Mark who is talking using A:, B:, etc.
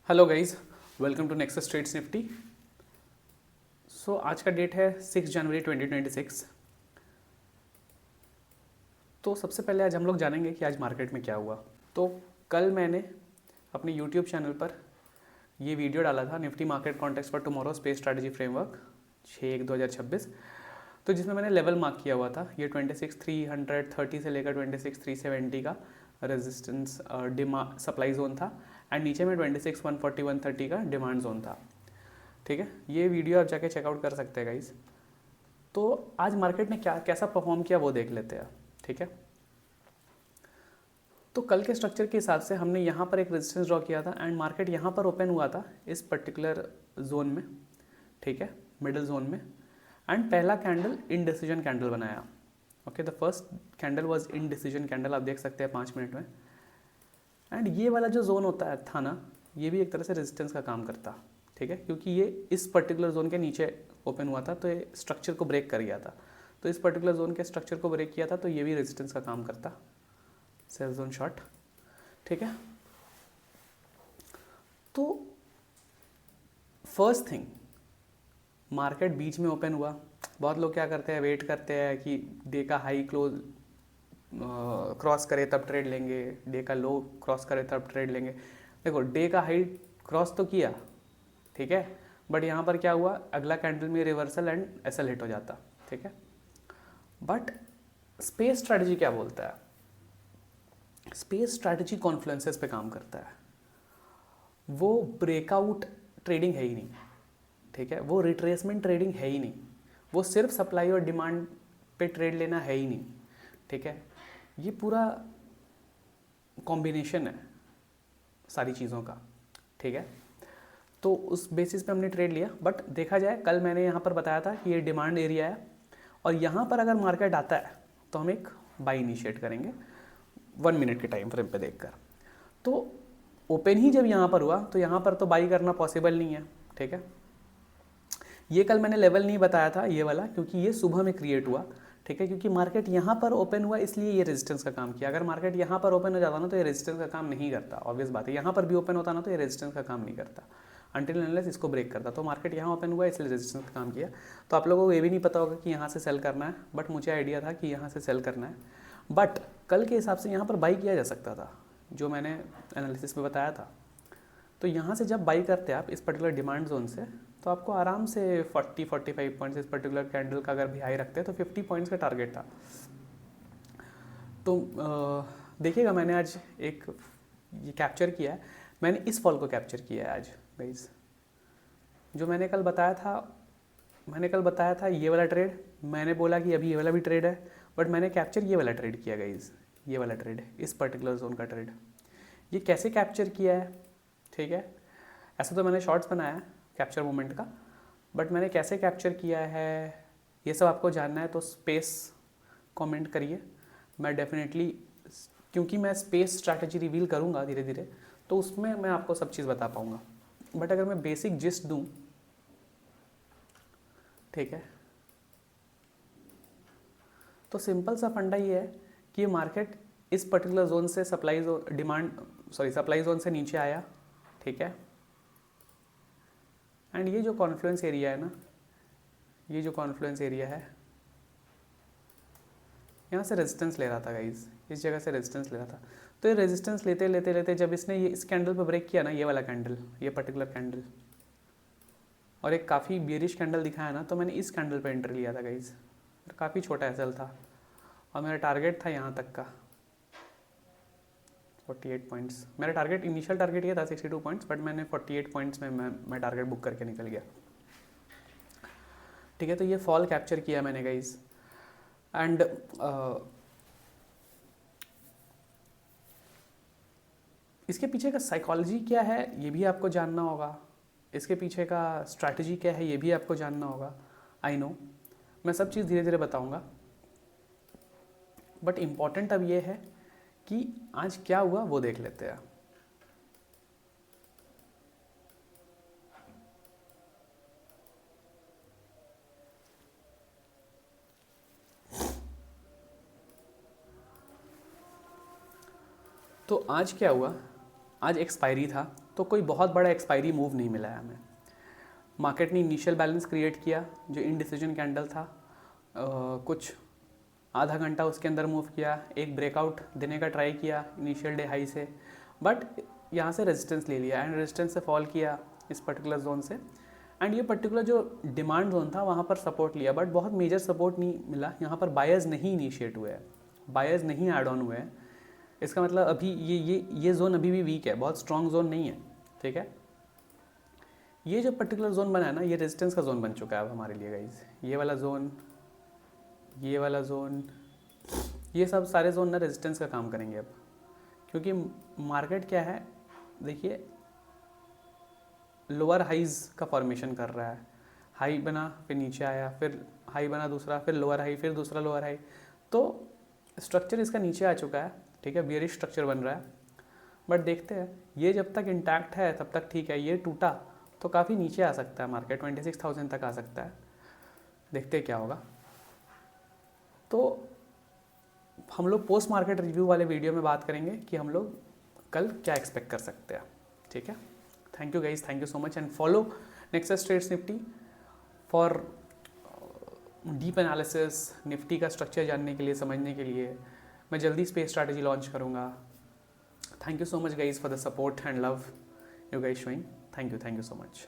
A: Hello guys, welcome to Nexus Trades Nifty. So आज का date है 6 जनवरी 2026। तो सबसे पहले आज हम लोग जानेंगे कि आज मार्केट में क्या हुआ। तो कल मैंने अपने यूट्यूब चैनल पर ये वीडियो डाला था, Nifty market context for tomorrow space strategy framework 6/1/2026। तो जिसमें मैंने लेवल मार्क किया हुआ था, ये 26,330 से लेकर 26,370 का रेजिस्टेंस डिमांड सप्लाई जोन था, एंड नीचे में 26,140 130 का डिमांड जोन था। ठीक है, ये वीडियो आप जाके चेकआउट कर सकते हैं गाइज। तो आज मार्केट ने कैसा परफॉर्म किया वो देख लेते हैं। ठीक है, तो कल के स्ट्रक्चर के हिसाब से हमने यहाँ पर एक रेजिस्टेंस ड्रॉ किया था एंड मार्केट यहाँ पर ओपन हुआ था इस पर्टिकुलर जोन में। ठीक है, मिडिल जोन में, एंड पहला कैंडल इनडिसीजन कैंडल बनाया। Okay, the first candle was indecision candle, आप देख सकते हैं 5 मिनट में। एंड ये वाला जो जोन होता है था ना, ये भी एक तरह से रेजिस्टेंस का काम करता। ठीक है, क्योंकि ये इस पर्टिकुलर जोन के नीचे ओपन हुआ था तो ये स्ट्रक्चर को ब्रेक कर गया था। तो इस पर्टिकुलर जोन के स्ट्रक्चर को ब्रेक किया था तो ये भी रेजिस्टेंस का काम करता, सेल जोन शॉर्ट। ठीक है, तो फर्स्ट थिंग, मार्केट बीच में ओपन हुआ। बहुत लोग क्या करते हैं, वेट करते हैं कि डे का हाई क्लोज क्रॉस करे तब ट्रेड लेंगे, डे का लो क्रॉस करे तब ट्रेड लेंगे। देखो, डे का हाई क्रॉस तो किया, ठीक है, बट यहाँ पर क्या हुआ, अगला कैंडल में रिवर्सल एंड एसएल हिट हो जाता। ठीक है, बट स्पेस स्ट्रैटेजी क्या बोलता है, स्पेस स्ट्रैटेजी कॉन्फ्लुएंसेस पे काम करता है। वो ब्रेकआउट ट्रेडिंग है ही नहीं। ठीक है, वो रिट्रेसमेंट ट्रेडिंग है ही नहीं, वो सिर्फ सप्लाई और डिमांड पे ट्रेड लेना है ही नहीं। ठीक है, ये पूरा कॉम्बिनेशन है सारी चीज़ों का। ठीक है, तो उस बेसिस पे हमने ट्रेड लिया। बट देखा जाए, कल मैंने यहाँ पर बताया था कि ये डिमांड एरिया है और यहाँ पर अगर मार्केट आता है तो हम एक बाई इनिशिएट करेंगे 1 मिनट के टाइम फ्रेम पे देखकर। तो ओपन ही जब यहाँ पर हुआ तो यहाँ पर तो बाई करना पॉसिबल नहीं है। ठीक है, ये कल मैंने लेवल नहीं बताया था ये वाला, क्योंकि ये सुबह में क्रिएट हुआ। ठीक है, क्योंकि मार्केट यहाँ पर ओपन हुआ इसलिए ये रेजिस्टेंस का काम किया। अगर मार्केट यहाँ पर ओपन हो जाता ना तो ये रेजिस्टेंस का काम नहीं करता, ऑब्वियस बात है। यहाँ पर भी ओपन होता ना तो ये रेजिस्टेंस का काम नहीं करता अनटिल अनलेस इसको ब्रेक करता। तो मार्केट यहाँ ओपन हुआ इसलिए रेजिस्टेंस का काम किया। तो आप लोगों को ये भी नहीं पता होगा कि यहाँ से सेल करना है, बट मुझे आइडिया था कि यहाँ से सेल करना है। बट कल के हिसाब से यहाँ पर बाई किया जा सकता था, जो मैंने एनालिसिस में बताया था। तो यहाँ से जब बाई करते हैं आप इस पर्टिकुलर डिमांड जोन से, तो आपको आराम से 40-45 पॉइंट्स, इस पर्टिकुलर कैंडल का अगर भी हाई रखते हैं तो 50 पॉइंट्स का टारगेट था। तो देखिएगा, मैंने आज एक ये कैप्चर किया है, मैंने इस फॉल को कैप्चर किया है आज गाइस। जो मैंने कल बताया था ये वाला ट्रेड, मैंने बोला कि अभी ये वाला भी ट्रेड है, बट मैंने कैप्चर ये वाला ट्रेड किया गाइस। ये वाला ट्रेड है, इस पर्टिकुलर जोन का ट्रेड। ये कैसे कैप्चर किया है, ठीक है, ऐसा तो मैंने शॉर्ट्स बनाया है कैप्चर मोमेंट का, बट मैंने कैसे कैप्चर किया है ये सब आपको जानना है तो स्पेस कमेंट करिए। मैं डेफिनेटली, क्योंकि मैं स्पेस स्ट्रैटेजी रिवील करूँगा धीरे धीरे, तो उसमें मैं आपको सब चीज़ बता पाऊँगा। बट अगर मैं बेसिक जिस्ट दूँ, ठीक है, तो सिंपल सा फंडा ये है कि ये मार्केट इस पर्टिकुलर जोन से सप्लाई जोन से नीचे आया। ठीक है, एंड ये जो कॉन्फ्लुएंस एरिया है ना, ये जो कॉन्फ्लुएंस एरिया है, यहाँ से रेजिस्टेंस ले रहा था गाइज, इस जगह से रेजिस्टेंस ले रहा था। तो ये रेजिस्टेंस लेते लेते लेते जब इसने ये इस कैंडल पर ब्रेक किया ना, ये वाला कैंडल, ये पर्टिकुलर कैंडल, और एक काफ़ी बियरिश कैंडल दिखाया ना, तो मैंने इस कैंडल पर एंटर लिया था गाइज। काफ़ी छोटा एसएल था और मेरा टारगेट था यहाँ तक का 48 पॉइंट्स। मेरा टारगेट, इनिशियल टारगेट ये था 62 पॉइंट्स, बट मैंने 48 पॉइंट्स में मैं टारगेट बुक करके निकल गया। ठीक है, तो ये फॉल कैप्चर किया मैंने गाइज। एंड इसके पीछे का साइकोलॉजी क्या है ये भी आपको जानना होगा, इसके पीछे का स्ट्रैटेजी क्या है ये भी आपको जानना होगा। आई नो, मैं सब चीज़ धीरे धीरे बताऊंगा, बट इम्पॉर्टेंट अब ये है कि आज क्या हुआ वो देख लेते हैं। तो आज क्या हुआ, आज एक्सपायरी था, तो कोई बहुत बड़ा एक्सपायरी मूव नहीं मिला है हमें। मार्केट ने इनिशियल बैलेंस क्रिएट किया जो इनडिसीजन कैंडल था, कुछ आधा घंटा उसके अंदर मूव किया, एक ब्रेकआउट देने का ट्राई किया इनिशियल डे हाई से, बट यहाँ से रेजिस्टेंस ले लिया एंड रेजिस्टेंस से फॉल किया इस पर्टिकुलर जोन से, एंड ये पर्टिकुलर जो डिमांड जोन था वहाँ पर सपोर्ट लिया, बट बहुत मेजर सपोर्ट नहीं मिला। यहाँ पर बायर्स नहीं इनिशिएट हुए हैं, बायर्स नहीं ऐड ऑन हुए हैं। इसका मतलब अभी ये जोन अभी भी वीक है, बहुत स्ट्रॉन्ग जोन नहीं है, ठीक है। ये जो पर्टिकुलर जोन बना है ना, ये रेजिस्टेंस का जोन बन चुका है अब हमारे लिए गाइज। ये वाला जोन, ये वाला जोन, ये सब सारे जोन ना रेजिस्टेंस का काम करेंगे अब, क्योंकि मार्केट क्या है, देखिए लोअर हाइज का फॉर्मेशन कर रहा है। हाई बना, फिर नीचे आया, फिर हाई बना दूसरा, फिर लोअर हाई, फिर दूसरा लोअर हाई, तो स्ट्रक्चर इसका नीचे आ चुका है, ठीक है, बियरिश स्ट्रक्चर बन रहा है। बट देखते हैं, ये जब तक इंटैक्ट है तब तक ठीक है, ये टूटा तो काफ़ी नीचे आ सकता है मार्केट, 26,000 तक आ सकता है, देखते हैं क्या होगा। तो हम लोग पोस्ट मार्केट रिव्यू वाले वीडियो में बात करेंगे कि हम लोग कल क्या एक्सपेक्ट कर सकते हैं, ठीक है। Thank you guys, thank you so much, and follow Nexus Trades Nifty for deep analysis, Nifty का स्ट्रक्चर जानने के लिए, समझने के लिए। मैं जल्दी स्पेस स्ट्रैटेजी लॉन्च करूँगा। Thank you so much guys for the support and love you guys showing. Thank you so much.